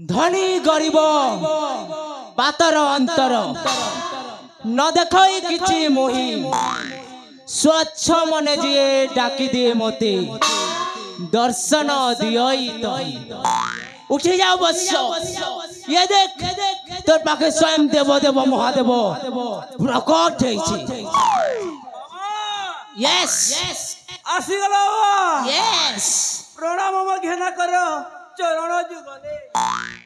धनी गरीब बातर अंतर न देखई किछि मोहि स्वच्छ मने जिए डाकी दिए मते दर्शन दियई तही उठी जाओ बस ये देख तोर पाखे स्वयं देव देव महादेव प्रकट होइछि यस आसीगला यस प्रणाम घेना कर चरण जुगले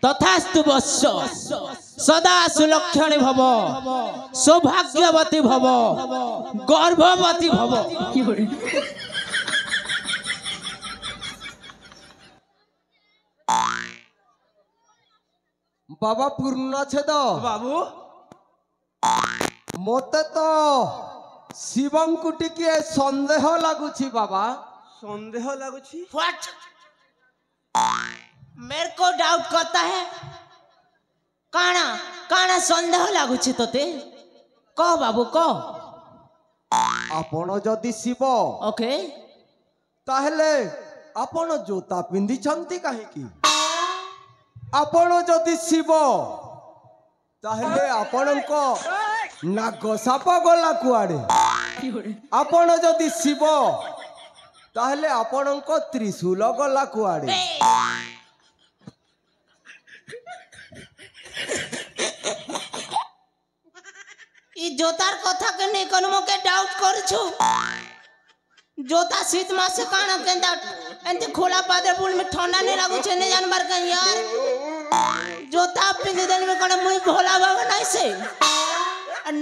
तथास्तु वत्स सदा सुलक्षणी भव सौभाग्यवती भव गर्भवती भव बाबा पूर्णछेद बाबू मते तो शिवम को टिके संदेह लगुछि बाबा संदेह लगुछि व्हाट मेरे को डाउट करता है काना काना संदेह लागुछि तोते कह बाबू कह आपण जदि शिव ओके ताहले आपण जोता पिंधि छंती काहेकि आपण जदि शिव ताहले आपणको नाग साप गला कुआडे आपण जदि शिव ताहले आपणको त्रिशूल गला कुआडे ई जोतार कथा के नहीं कनु मके डाउट करछु जोता शीत मासे काना केंदा एंते खोला पादर पुल में ठंडा नहीं लागु छे ने जानवर के यार जोता पिंद देन में कण मुई भोला बाबा नहीं से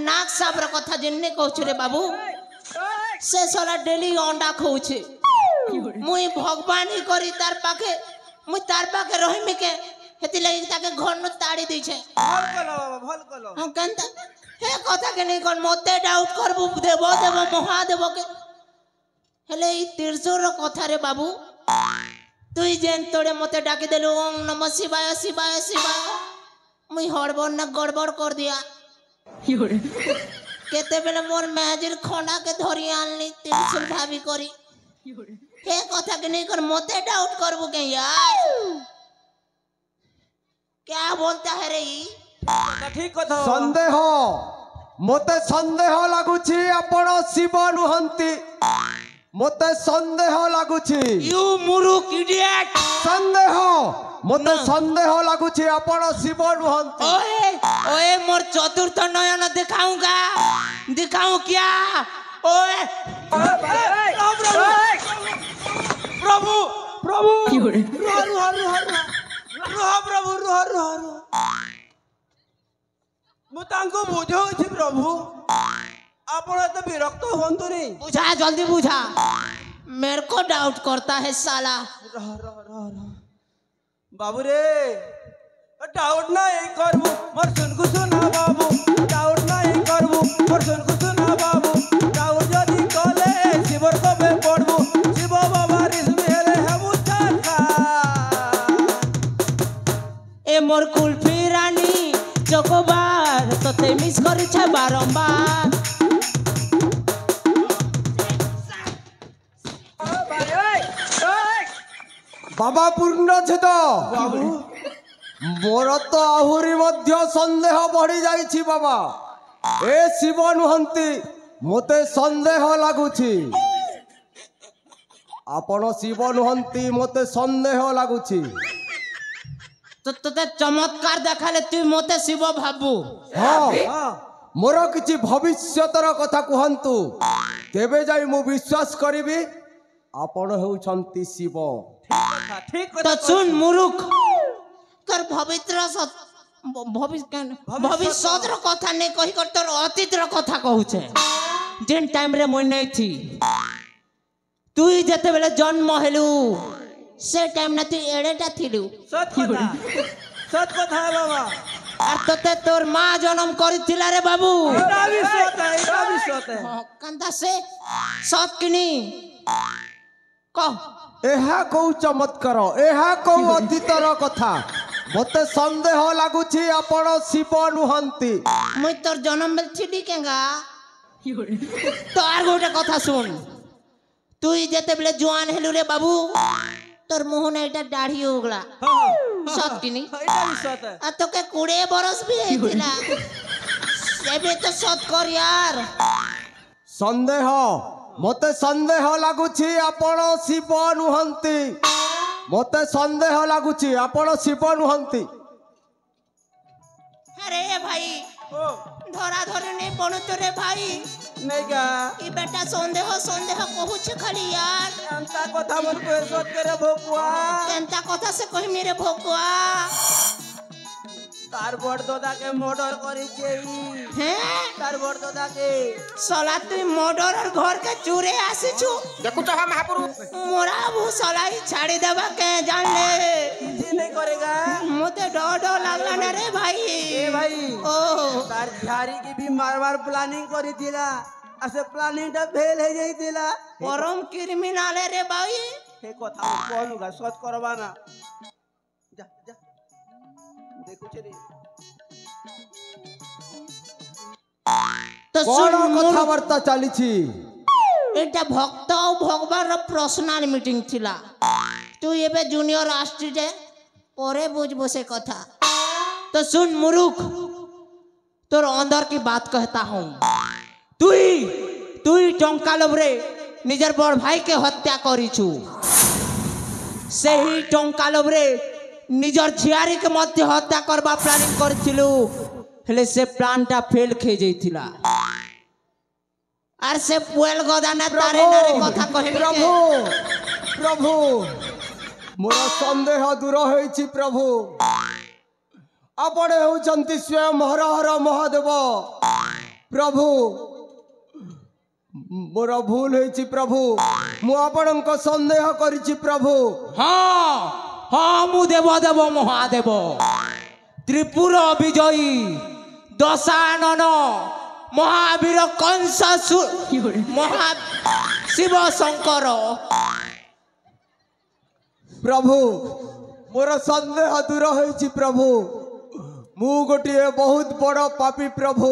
नाक साबर कथा जिन्ने कहछु रे बाबू से साला डेली अंडा खाउछे मुई भगवान ही करी तार पाखे मुई तार पाखे रहिमे के हेति लगी ताके घर न ताड़ी दै छे भल कलो बाबा भल कलो हम केंदा हे कथा के नहीं कोन मते डाउट करबू देव देव महादेव के हेले ई तिरसुर कथा रे बाबू तुई जेन तोड़े मते डाकी देलु ओम नमः शिवाय शिवाय शिवाय मुई हड़बड़ न गड़बड़ कर दिया केते बेले मोर मेहजिर खंडा के धरी आनली तिरसुल भाभी करी हे कथा के नहीं कर मते डाउट करबू के यार क्या बोलता है रे ई ठीक कथा संदेह मते संदेह लगुछि आपण शिव नुहंती मते संदेह लगुछि यू मुरुक इडियट संदेह मते संदेह लगुछि आपण शिव नुहंती ओए ओए मोर चतुर्थ नयन दिखाऊं क्या ओए प्रभु प्रभु रुह प्रभु रुह मु तांको बुझौछि प्रभु आपण तो विरक्त होंतु रे बुझा जल्दी बुझा मेरे को डाउट करता है साला बाबू रे डाउट नहीं करबू मोर सुनकु सुना बाबू डाउट नहीं करबू मोर सुनकु सुना बाबू डाउट जदी कले शिवर कबे पड़बू शिव बाबा रिस मेरे हमु चाखा ए मोर कुल्फी रानी चकोबार तते मिस करी छे बारंबार बाबा पूर्णछेद बाबू मोर तो आहुरी मध्य संदेह बढ़ी जाइछि बाबा ए शिव नुहंती मते संदेह लगुछि आपण शिव नुहंती मते संदेह लगुछि तो तते चमत्कार देखाले तू मते शिव भाबू हाँ मोर किछि भविष्यतर कथा कहंतु तेबे जाई मु विश्वास करिबी आपण हेउछंती शिव ठीक तो कथा सुन मुरुख कर भविष्य कथा नहीं कही कर तोर अतीत कथा कहूचे जेन टाइम रे मुई नहीं थी तू जते बेले जन्म हेलु से टाइम ना तू एडेटा थिलु सत कथा है बाबा और तते तोर माँ जन्म करिथिला रे बाबू एटा भी सत है कंदा से सत किनी कह एहा को चमत्कार एहा को अतीतर कथा मते संदेह लगुछि आपण शिव नुहंती मुई तोर जन्म में छिडी केगा तो आर गोटे कथा सुन तू जेते बेले जुआन हेलु रे बाबू तोर मुंह ने एटा दाढ़ी होगला ସତକିନି ଏଇଟା ବି ସତ ଆଉ তোকে 20 বরস ବି ହେଇଥିଲା ଏବେ ତ ସତ କର यार ସନ୍ଦେହ ମତେ ସନ୍ଦେହ ଲାଗୁଛି ଆପଣ ଶିବ ନୁହନ୍ତି ମତେ ସନ୍ଦେହ ଲାଗୁଛି ଆପଣ ଶିବ ନୁହନ୍ତି আরে ভাই ଓ ধরা ধরে নেই পড়তো রে ভাই ନେଇକା ই বেটা সন্দেহ সন্দেহ কহুছে খালি यार ଏନ୍ତା କଥା ମନକୁ ଏସତ করে ভকুয়া কেনতা কথা সে কহিমি রে ভকুয়া তার বড় দাদাকে মর্ডর করেছে হ্যাঁ তার বড় দাদাকে সলা তুই মর্ডর আর ঘর কে চুরে আসিছু দেখুছ হা মহাপুরু মোরা ভু সলাই ছাড়ি দেবা কে জানলে କିଛି नहीं करेगा মতে ডর ডর লাগলা না রে ভাই ए भाई ও তার ঝাড়ি কি भी मार मार प्लानिंग করেছিলা আর সে প্ল্যানিংটা ফেল হয়ে যাইতিলা পরম ক্রিমিনাল রে ভাই হে কথা কোনুগা সৎ করবা না যা যা দেখুছে রে তো କଣ କଥାବାର୍ତ୍ତା ଚାଲିଛି এটা ভক্ত ও ভগবান পার্সোনাল মিটিং থিলা তুই এবে জুনিয়র আসছি যে পরে বুঝবো সে কথা তো শুন মুরুখ তোর अंदर की बात कहता हूँ তুই তুই টঙ্কা লোভরে নিজের বড় ভাইকে হত্যা করিছু সেই টঙ্কা লোভরে নিজের ঝিয়ারিকে মধ্যে হত্যা করবা প্ল্যানিং করেছিলু হেলে সে প্ল্যানটা ফেল খেয়ে যাইতিলা আর সে পুয়েল গদানে তারে নারে কথা কহিবি ପ୍ରଭୁ ପ୍ରଭୁ ମୋର ସନ୍ଦେହ ଦୂର ହୋଇଛି ପ୍ରଭୁ ଆପଣ ହେଉଛନ୍ତି ସ୍ୱୟଂ ହର ହର ମହାଦେବ ପ୍ରଭୁ ମୋର ଭୁଲ ହେଇଛି ପ୍ରଭୁ ମୁଁ ଆପଣଙ୍କ ସନ୍ଦେହ କରିଛି ପ୍ରଭୁ हाँ हाँ मु देव देव महादेव त्रिपुर विजयी दशानन महावीर कंस महा शिव शंकर ପ୍ରଭୁ ମୋର ସନ୍ଦେହ ଦୂର ହୋଇଛି ପ୍ରଭୁ ମୁଁ ଗୋଟିଏ ବହୁତ ବଡ଼ ପାପୀ ପ୍ରଭୁ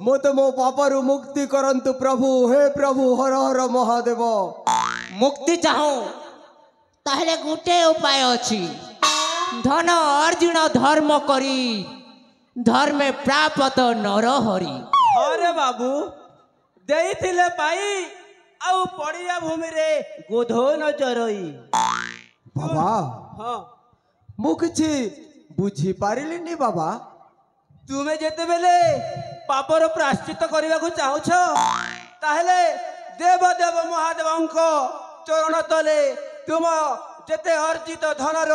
ମୋତେ ମୋ ପାପରୁ ମୁକ୍ତି କରନ୍ତୁ ପ୍ରଭୁ ହେ ପ୍ରଭୁ ହର ହର ମହାଦେବ मुक्ति चाहूं তাহলে গোটে উপায় ଅଛି धन अर्जुन धर्म करी धर्मे प्राप्त नर हरि अरे बाबू ଦେଇଥିଲେ ପାଇ ଆଉ ପଡ଼ିଆ ଭୂମିରେ ଗୋଧ ନ ଚରଇ ବାବା ହଁ ମୁଁ କିଛି ବୁଝିପାରିଲିନି ବାବା ତୁମେ ଯେତେବେଳେ ପାପର ପ୍ରାଶ୍ଚିତ କରିବାକୁ ଚାହୁଁଛ ତାହେଲେ ଦେବ ଦେବ ମହାଦେବଙ୍କ ଚରଣ ତଳେ ତୁମ ଯେତେ ଅର୍ଜିତ ଧନର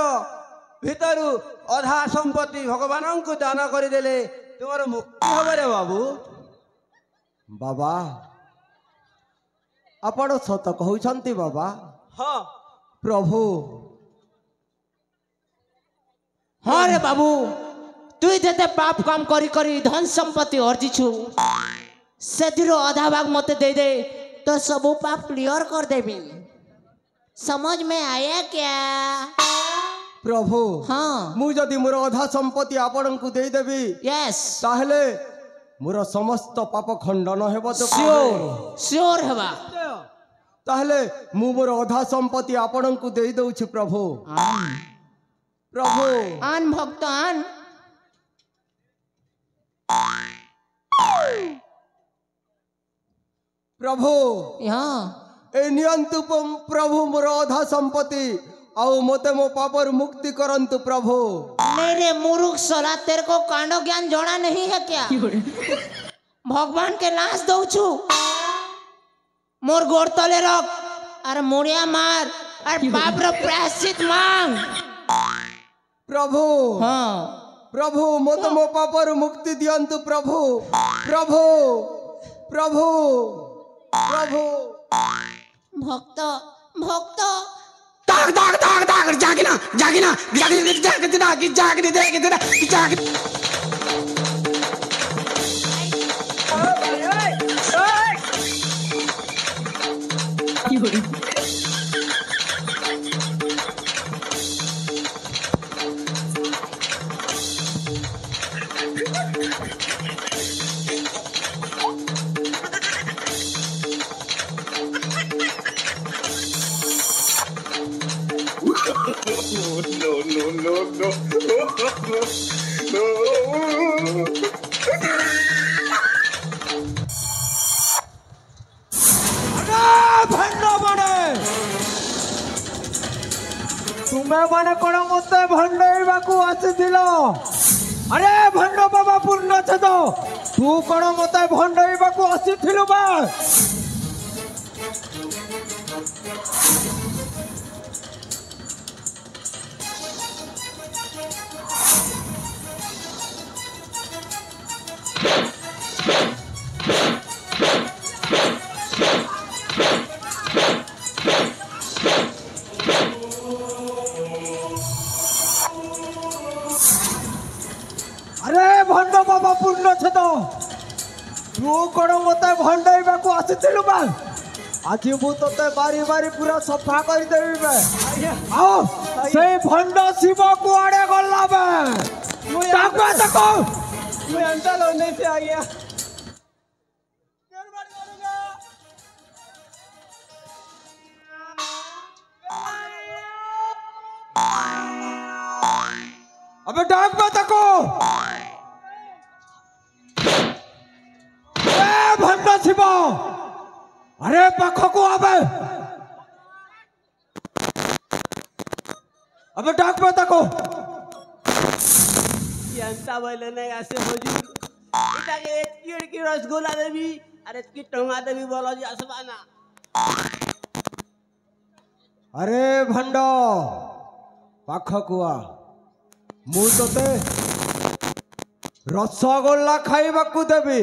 ଭିତରୁ ଅଧା ସମ୍ପତ୍ତି ଭଗବାନଙ୍କୁ ଦାନ କରିଦେଲେ ତୁମର ମୁକ୍ତି ହେବ ରେ ବାବୁ ବାବା ଆପଣ ସତ କହୁଛନ୍ତି ବାବା ହଁ ପ୍ରଭୁ हाँ रे बाबू तुई जेते पाप काम करी करी धन संपत्ति अर्जिछु ସେଥିରୁ ଅଧା ଭାଗ ମତେ ଦେଇଦେ तो सबू पाप क्लियर कर देवी समझ में आया क्या ପ୍ରଭୁ हाँ ମୁଁ ଯଦି ମୋର ଅଧା ସମ୍ପତ୍ତି ଆପଣଙ୍କୁ ଦେଇଦେବି यस ତାହେଲେ ମୋର ସମସ୍ତ ପାପ ଖଣ୍ଡନ ହେବ ତ श्योर श्योर हवा ତାହେଲେ ମୁଁ ମୋର ଅଧା ସମ୍ପତ୍ତି ଆପଣଙ୍କୁ ଦେଇ ଦଉଛି ପ୍ରଭୁ ପ୍ରଭୁ आन भक्त आन ପ୍ରଭୁ यहाँ ଏ ନିଅନ୍ତୁ ପ୍ରଭୁ ମୋର ଅଧା ସମ୍ପତ୍ତି ଆଉ ମୋତେ ମୋ ପାପରୁ ମୁକ୍ତି କରନ୍ତୁ ପ୍ରଭୁ नहीं रे मूर्ख सोला तेरे को कांडो ज्ञान जोड़ा नहीं है क्या भगवान के लाश दऊ छु मोर गोड़ तले रख अरे मुड़िया मार अरे पाप रो प्रायश्चित मांग ପ୍ରଭୁ हाँ ପ୍ରଭୁ ମୋତେ ମୋ ପାପରୁ ମୁକ୍ତି ଦିଅନ୍ତୁ ପ୍ରଭୁ ପ୍ରଭୁ ପ୍ରଭୁ ପ୍ରଭୁ भक्त भक्त दाग दाग दाग दाग जागिना जागिना जागिना जागिना जागिना जागिना जागिना no no no ତୁମେ ମାନେ କଣ ମତେ ଭଣ୍ଡେଇବାକୁ ଆସିଥିଲ? ଆରେ ଭଣ୍ଡ ବାବା ପୂର୍ଣ୍ଣଛେଦ, ତୁ କଣ ମତେ ଭଣ୍ଡେଇବାକୁ ଆସିଥିଲୁ ବା? আরে ভণ্ড বাবা পূর্ণছেদ, তু কোন মতে ভণ্ডাইবাকু আসিছিলু বা? আজি মু তোতে বারি বারি পুরা সফা করে দেবি বে। আও সেই ভণ্ড শিব কুয়াড়ে গলা বে? তাকে দেখো मुझे अंतर होने से आ गया। अबे डाक में तको भंडा शिव, अरे पाख को अबे डाक में तको अंता बोले नहीं ऐसे हुजूर इटा के एतकी रसगुल्ला देवी अरे एतकी टंगा देवी बोलो जी आसमाना। अरे भंड पाख को आ, मु तोते रसगोल्ला खाइबाकू देबी,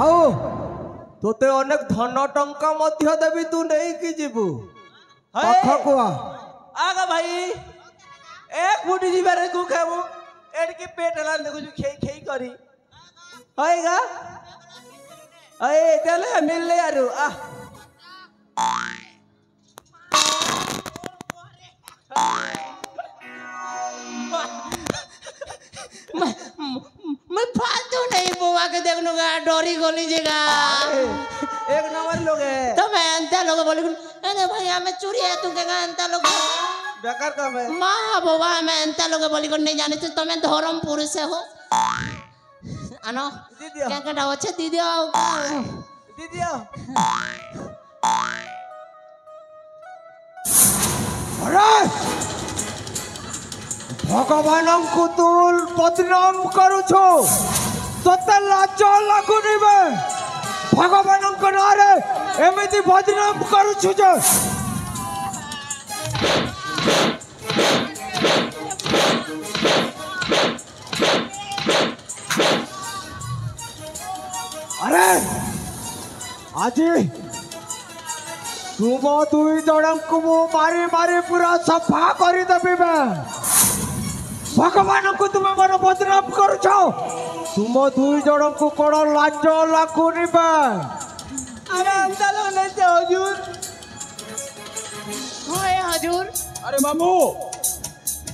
आओ तोते अनेक धन टंका मध्य देबी, तू नहीं कि जीवु पाख को आ। आगा भाई एक फुटी जीवारे को खाबो एडकी पेट हला देखो जो खेई खेई करी होएगा अए चले मिल ले यारो आ मैं फालतू नहीं बुआ के देखूंगा, डोरी गोली जगह एक नंबर लोग है तो मैं अंता लोग बोले अरे भैया मैं चोरी है तू क्या अंता लोग बेकार काम है। माँ बुआ मैं अंता लोग बोली को नहीं जाने तो मैं धर्मपुर से हो अनो दीदिया क्या क्या अच्छे दीदिया दीदिया अरे भगवान को तू बदनाम करुछो, तोते लाज लागुनी बे? भगवान को नारे एमिति बदनाम करुछु जे? अरे आजी तुम दुई जन को मु मारी मारी पूरा सफा कर देबी बे। भगवान को तुम मन बदनाम करुछ, तुम दुई जन को कौन लाज लागुनी बे? अरे अंता लोग नहीं से हुजूर होए हजूर अरे मामू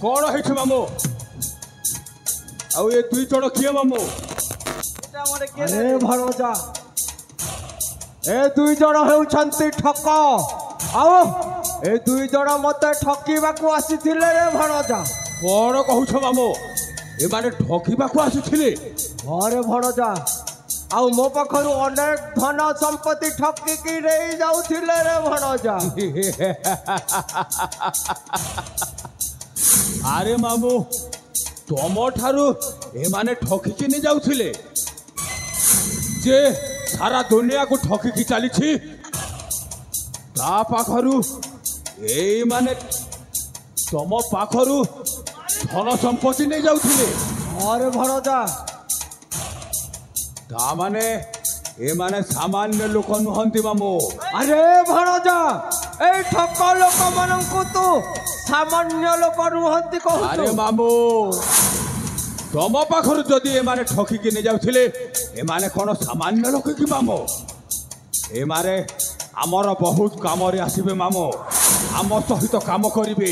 कौन है मामू आउ ये दुई जन किए मामू? इटा मोरे के अरे भरोजा ए दुई जन हेउछंती ठक, आओ ए दुई जन मते ठकीबाकू आसीथिले रे भरोजा। कौन कहूछ मामू ए माने ठकीबाकू आसीथिले? अरे भरोजा आउ मो पाखरु अनेक धन संपत्ति ठकी की रही जाउथिले रे भरोजा। अरे मामू तुम ठारू ए माने ठकी नहीं जाउथिले जे सारा दुनिया को ठकी की चली छी ता पाखरु ए माने तुम पाखरु धन संपत्ति नहीं जाउथिले? अरे भरोजा ता माने ए माने सामान्य लोक नुहंती मामू। अरे भरोजा ए ठक लोक मानंकु तू सामान्य लोक नुहंती अरे कहू? मामू तुम पाखरु जदि ए माने ठकी की नहीं जाउथिले ए माने कोन सामान्य लोक की मामू? ए मारे आमर बहुत काम रे आसीबे मामू, आम सहित काम करिवे,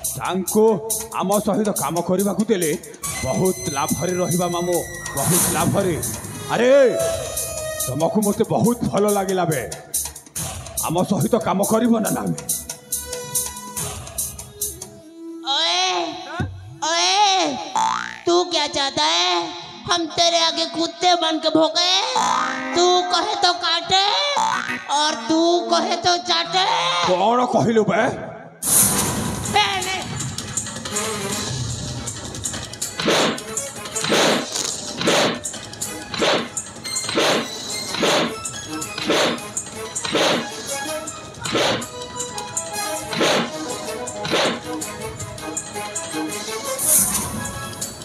तांको आम सहित काम करबा को देले बहुत लाभ रे रहिबा मामू, बहुत लाभ रे। अरे तुमको मते बहुत भलो लागिला बे, आम सहित काम करिवो ना नामे? ओए क्या चाहता है? हम तेरे आगे कुत्ते बन के भोगे, तू कहे तो काटे और तू कहे तो चाटे। कौन कहलु बे?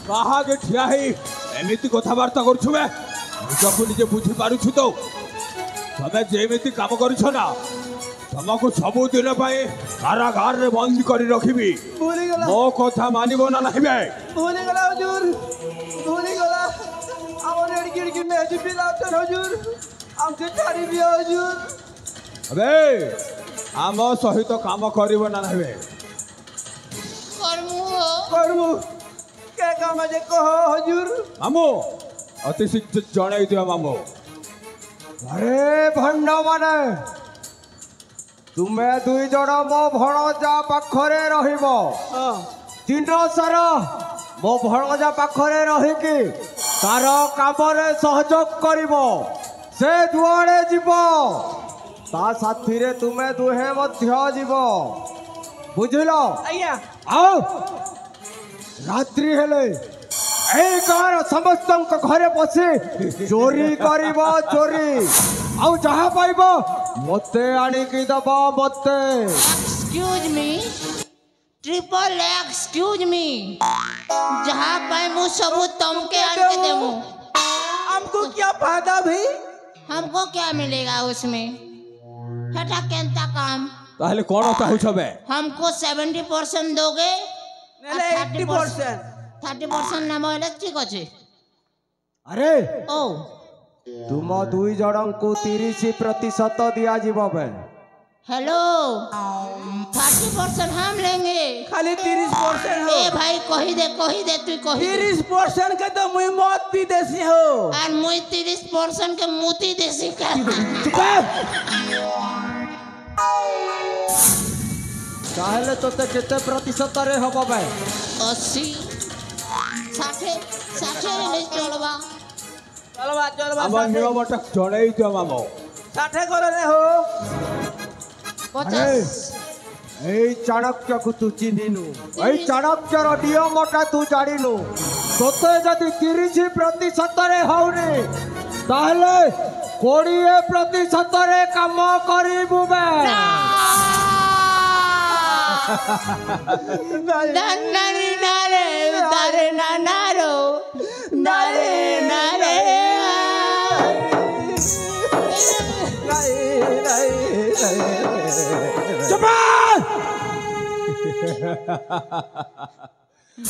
କାହାକେ ଠିଆ ହେଇ ଏମିତି କଥାବାର୍ତ୍ତା କରୁଛୁ ବେ? ନିଜକୁ ନିଜେ ବୁଝିପାରୁଛୁ ତ? ତମେ ଯେମିତି କାମ କରୁଛ ନା, ତମକୁ ସବୁଦିନ ପାଇଁ କାରାଗାରରେ ବନ୍ଦୀ କରି ରଖିବି। ଭୁଲିଗଲା ମୋ କଥା ମାନିବ ନା ନାହିଁ ବେ? ଭୁଲିଗଲା ହୁଜୁର, ଭୁଲିଗଲା। ଆମର ଏଡ଼ିକି ମେଜି ପିଲା ଅଛନ୍ ହୁଜୁର, ଆମକେ ଛାଡ଼ି ଦିଅ ହୁଜୁର। ଏବେ ଆମ ସହିତ କାମ କରିବ ନା ନାହିଁ ବେ? କରମୁ କେ କାମ ଯେ କହ ହୁଜୁର। ମାମୁଁ ଅତି ଶୀଘ୍ର ଜଣାଇ ଦିଅ ମାମୁଁ। ଆରେ ଭଣ୍ଡ ମାନେ, ତୁମେ ଦୁଇ ଜଣ ମୋ ଭଣଜା ପାଖରେ ରହିବ। ଦିନ ସାରା ମୋ ଭଣଜା ପାଖରେ ରହିକି ତାର କାମରେ ସହଯୋଗ କରିବ। ସେ ଯୁଆଡ଼େ ଯିବ ତା ସାଥିରେ ତୁମେ ଦୁହେଁ ମଧ୍ୟ ଯିବ, ବୁଝିଲ? ଆଜ୍ଞା। ଆଉ ରାତ୍ରି ହେଲେ এই ଗାଁର ସମସ୍ତଙ୍କ ଘରେ ପଶି ଚୋରି କରିବ, ଚୋରି। ଆଉ ଯାହା ପାଇବ ମତେ ଆଣିକି ଦବ ମତେ। Excuse me, triple excuse me, जहाँ पाए मु सबू तुमके आन के देमु। हमको क्या फायदा भाई? हमको क्या मिलेगा उसमें? हटा केंता काम। ତାହେଲେ କ'ଣ ଚାହୁଁଛ ବେ? हमको 70% दोगे, ନେଲେ 80%। 30% नाम हेले ठीक अच्छे। ଆରେ ओ ତୁମ ଦୁଇ ଜଣଙ୍କୁ 30% ଦିଆଯିବ ବେ। हेलो, 30% हम लेंगे। खाली 30% हो। ए भाई कही दे तू कही दे। 30% के तो मुई मौत भी देसी हो। और मुई 30% के मुती देसी का। ତାହେଲେ ତୋତେ କେତେ ପ୍ରତିଶତରେ ହବ ବେ? 80 60 60 नहीं चलवा। चलवा चलवा ଆମ ନିୟମଟା ଜଣାଇ ଦିଅ ମାମୁଁ। 60 करे हो। 50 এই চাণক্যକୁ ତୁ ଚିହ୍ନିନୁ, এই ଚାଣକ୍ୟର ନିୟମଟା ତୁ ଜାଣିନୁ। ତୋତେ ଯଦି 30%ରେ ହଉନି ତାହେଲେ 20%ରେ କାମ କରିବୁ ବେ। नन्नरी नारे तारे नानारो नारे नारे।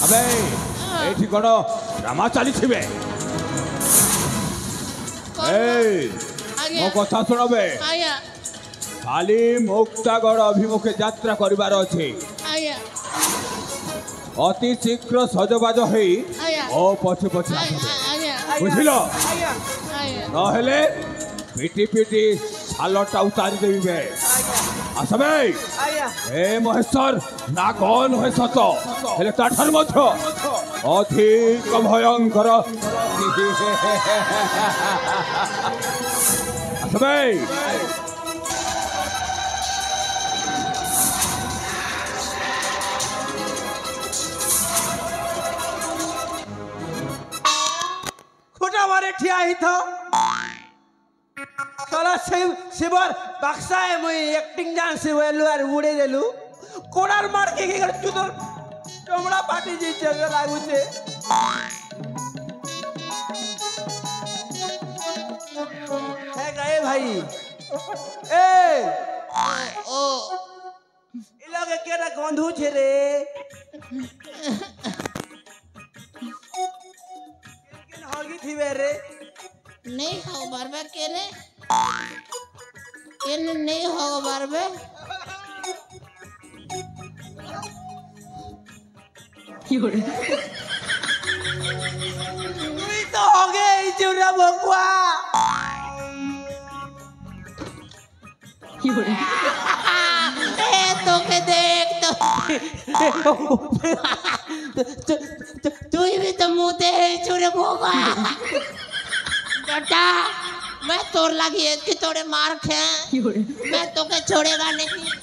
ଆବେ ଏଇଠି କ'ଣ ଡ୍ରାମା ଚାଲିଛି ବେ? ଏଇ ମୋ କଥା ଶୁଣ ବେ। आया କାଲି ମୁକ୍ତାଗଡ଼ ଅଭିମୁଖେ ଯାତ୍ରା କରିବାର ଅଛି। आया ଅତି ଶୀଘ୍ର ସଜବାଜ ହେଇ ଆଜ୍ଞା। ଓ ପଛେ ପଛେ ଆସିବେ, आया ବୁଝିଲ? आया आया ନହେଲେ ପିଟି ପିଟି ଛାଲଟା ଉତାରି ଦେବି ବେ। ଆସ ବେ। आया। ଏ ମହେଶ୍ୱର ନା କ'ଣ ହୁଏ ସତ, ହେଲେ ତାଠାରୁ ମଧ୍ୟ ଅଧିକ ଭୟଙ୍କର। ଆସ ବେ। खोटा मारे ठिया ही था। साला शिवर बक्सा है मुई एक्टिंग जान से वेलु और उड़े देलु। कोड़ार मार के कर चुदर चमड़ा पाटी जी चल लागू छे। है गए भाई। ए ओ इ लगे केरा गंधु छे रे। किन हगी थी रे। नहीं हो बारबे केने केने नहीं हो बारबे। तुई तो हो गए चुरा बकुआ। ए तो के देख तो तू भी तो मुंह दे छुरे भोगा बेटा मैं तोड़ लगी है कि तोड़े मार खे मैं तो के छोड़ेगा नहीं